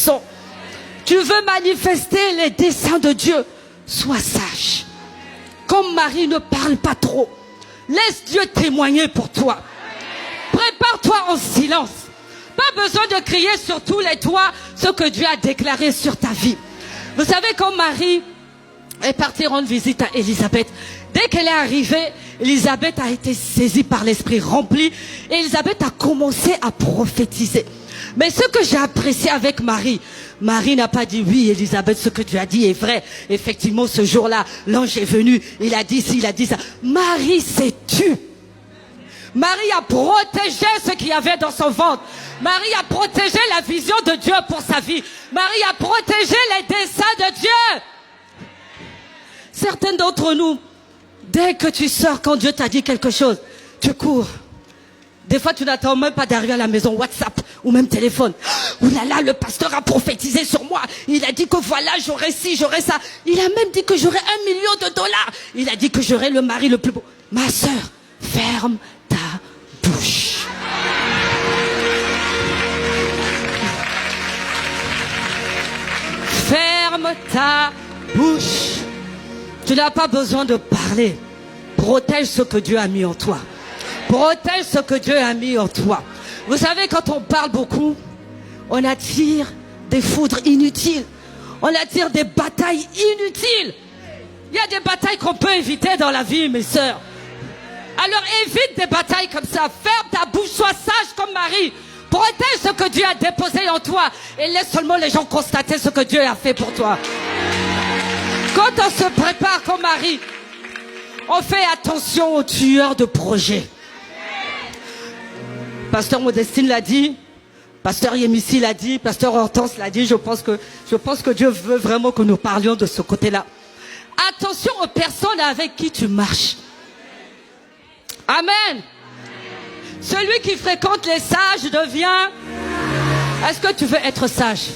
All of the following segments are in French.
maison. Tu veux manifester les desseins de Dieu. Sois sage. Comme Marie, ne parle pas trop. Laisse Dieu témoigner pour toi. Prépare-toi en silence. Pas besoin de crier sur tous les toits ce que Dieu a déclaré sur ta vie. Vous savez, quand Marie est partie rendre visite à Élisabeth, dès qu'elle est arrivée, Élisabeth a été saisie par l'esprit rempli et Élisabeth a commencé à prophétiser. Mais ce que j'ai apprécié avec Marie, Marie n'a pas dit oui Élisabeth, ce que tu as dit est vrai. Effectivement, ce jour-là, l'ange est venu, il a dit ci, il a dit ça. Marie s'est tue. Marie a protégé ce qu'il y avait dans son ventre. Marie a protégé la vision de Dieu pour sa vie. Marie a protégé les desseins de Dieu. Certains d'entre nous, dès que tu sors, quand Dieu t'a dit quelque chose, tu cours. Des fois, tu n'attends même pas d'arriver à la maison, WhatsApp ou même téléphone. Ouh là là, le pasteur a prophétisé sur moi. Il a dit que voilà, j'aurai ci, j'aurai ça. Il a même dit que j'aurai $1 million. Il a dit que j'aurai le mari le plus beau. Ma sœur, ferme ta bouche. Ferme ta bouche. Tu n'as pas besoin de parler. Protège ce que Dieu a mis en toi. Protège ce que Dieu a mis en toi. Vous savez, quand on parle beaucoup, on attire des foudres inutiles. On attire des batailles inutiles. Il y a des batailles qu'on peut éviter dans la vie, mes sœurs. Alors évite des batailles comme ça. Ferme ta bouche, sois sage comme Marie. Protège ce que Dieu a déposé en toi. Et laisse seulement les gens constater ce que Dieu a fait pour toi. Quand on se prépare comme Marie, on fait attention aux tueurs de projets. Pasteur Modestine l'a dit, Pasteur Yémissi l'a dit, Pasteur Hortense l'a dit. Je pense que Dieu veut vraiment que nous parlions de ce côté-là. Attention aux personnes avec qui tu marches. Amen. Celui qui fréquente les sages devient... Est-ce que tu veux être sage?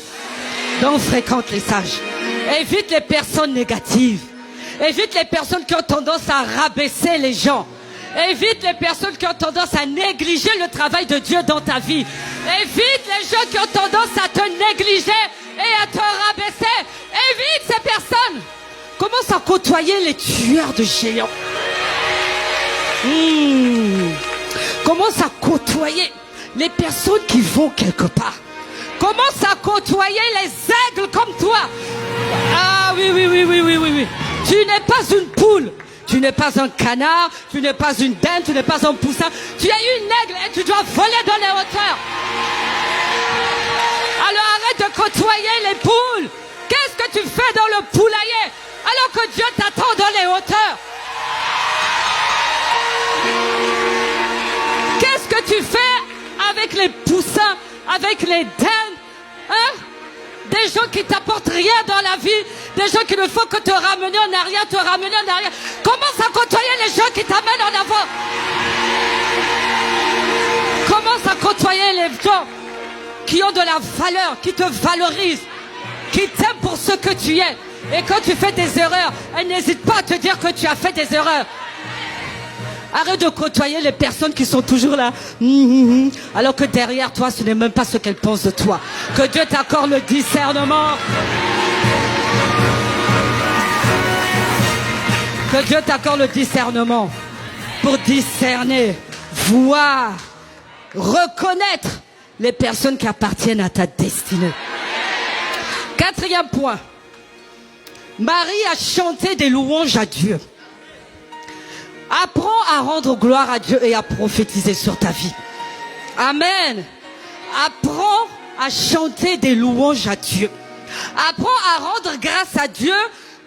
Donc fréquente les sages. Évite les personnes négatives. Évite les personnes qui ont tendance à rabaisser les gens. Évite les personnes qui ont tendance à négliger le travail de Dieu dans ta vie. Évite les gens qui ont tendance à te négliger et à te rabaisser. Évite ces personnes. Commence à côtoyer les tueurs de géants. Commence à côtoyer les personnes qui vont quelque part. Commence à côtoyer les aigles comme toi. Ah oui. Tu n'es pas une poule. Tu n'es pas un canard, tu n'es pas une dinde, tu n'es pas un poussin. Tu es une aigle et tu dois voler dans les hauteurs. Alors arrête de côtoyer les poules. Qu'est-ce que tu fais dans le poulailler alors que Dieu t'attend dans les hauteurs? Qu'est-ce que tu fais avec les poussins, avec les dindes, hein? Des gens qui t'apportent rien dans la vie, des gens qui ne font que te ramener en arrière, Commence à côtoyer les gens qui t'amènent en avant. Commence à côtoyer les gens qui ont de la valeur, qui te valorisent, qui t'aiment pour ce que tu es. Et quand tu fais des erreurs, n'hésite pas à te dire que tu as fait des erreurs. Arrête de côtoyer les personnes qui sont toujours là, alors que derrière toi, ce n'est même pas ce qu'elles pensent de toi. Que Dieu t'accorde le discernement. Que Dieu t'accorde le discernement pour discerner, voir, reconnaître les personnes qui appartiennent à ta destinée. 4e point. Marie a chanté des louanges à Dieu. Apprends à rendre gloire à Dieu et à prophétiser sur ta vie. Amen. Apprends à chanter des louanges à Dieu. Apprends à rendre grâce à Dieu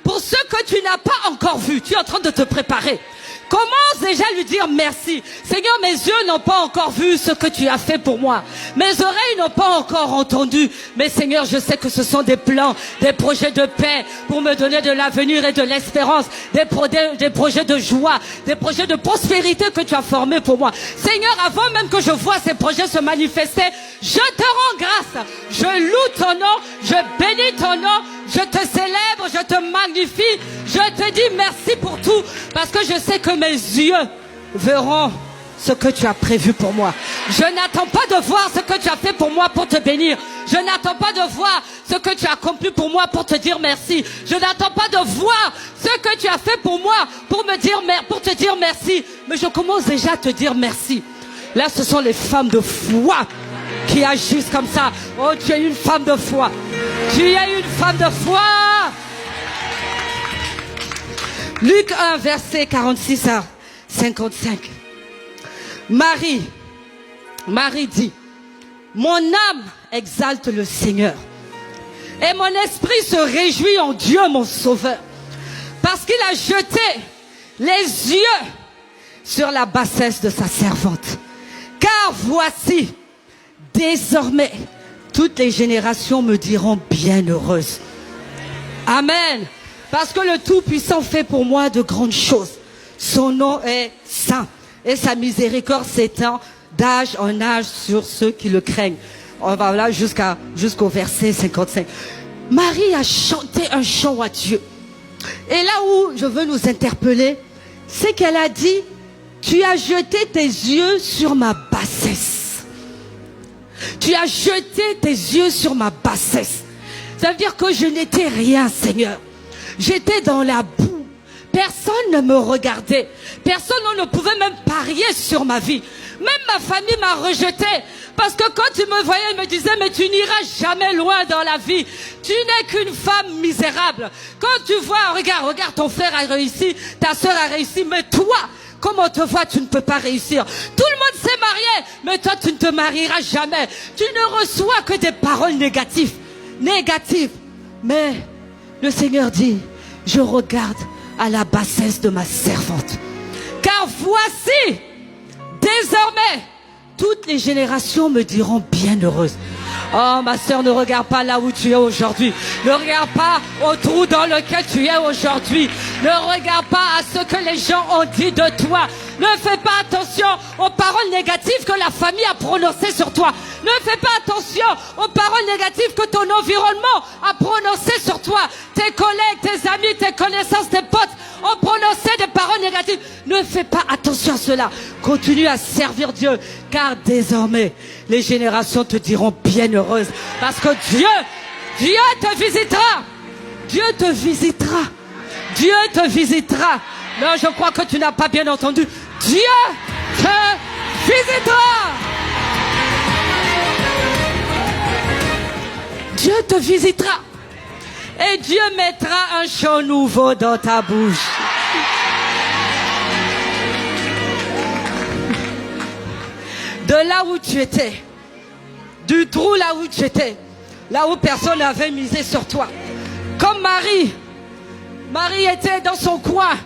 pour ce que tu n'as pas encore vu. Tu es en train de te préparer. Commence déjà à lui dire merci. Seigneur, mes yeux n'ont pas encore vu ce que tu as fait pour moi. Mes oreilles n'ont pas encore entendu. Mais Seigneur, je sais que ce sont des plans, des projets de paix pour me donner de l'avenir et de l'espérance. Des projets de joie, des projets de prospérité que tu as formés pour moi. Seigneur, avant même que je vois ces projets se manifester, je te rends grâce. Je loue ton nom, je bénis ton nom, je te célèbre, je te magnifie. Je te dis merci pour tout parce que je sais que mes yeux verront ce que tu as prévu pour moi. Je n'attends pas de voir ce que tu as fait pour moi pour te bénir. Je n'attends pas de voir ce que tu as accompli pour moi pour te dire merci. Je n'attends pas de voir ce que tu as fait pour moi pour te dire merci. Mais je commence déjà à te dire merci. Là, ce sont les femmes de foi qui agissent comme ça. Oh, tu es une femme de foi. Tu es une femme de foi. Luc 1, verset 46 à 55. Marie dit, mon âme exalte le Seigneur et mon esprit se réjouit en Dieu mon Sauveur, parce qu'il a jeté les yeux sur la bassesse de sa servante. Car voici, désormais, toutes les générations me diront bienheureuse. Amen. Parce que le Tout-Puissant fait pour moi de grandes choses. Son nom est saint et sa miséricorde s'étend d'âge en âge sur ceux qui le craignent. On va là jusqu'au verset 55. Marie a chanté un chant à Dieu. Et là où je veux nous interpeller, c'est qu'elle a dit, tu as jeté tes yeux sur ma bassesse. Tu as jeté tes yeux sur ma bassesse. Ça veut dire que je n'étais rien, Seigneur. J'étais dans la boue. Personne ne me regardait. Personne ne pouvait même parier sur ma vie. Même ma famille m'a rejeté. Parce que quand tu me voyais, ils me disaient, mais tu n'iras jamais loin dans la vie. Tu n'es qu'une femme misérable. Quand tu vois, regarde, ton frère a réussi, ta soeur a réussi, mais toi, comment on te voit, tu ne peux pas réussir. Tout le monde s'est marié, mais toi, tu ne te marieras jamais. Tu ne reçois que des paroles négatives. Mais le Seigneur dit, je regarde à la bassesse de ma servante. Car voici, désormais, toutes les générations me diront bienheureuse. Oh, ma sœur, ne regarde pas là où tu es aujourd'hui. Ne regarde pas au trou dans lequel tu es aujourd'hui. Ne regarde pas à ce que les gens ont dit de toi. Ne fais pas attention aux paroles négatives que la famille a prononcées sur toi. Ne fais pas attention aux paroles négatives que ton environnement a prononcées sur toi. Tes collègues, tes amis, tes connaissances, tes potes ont prononcé des paroles négatives. Ne fais pas attention à cela. Continue à servir Dieu, car désormais, les générations te diront bienheureuse. Parce que Dieu te visitera. Dieu te visitera. Dieu te visitera. Non, je crois que tu n'as pas bien entendu. Dieu te visitera. Dieu te visitera. Et Dieu mettra un chant nouveau dans ta bouche. De là où tu étais, du trou là où tu étais, là où personne n'avait misé sur toi. Comme Marie était dans son coin.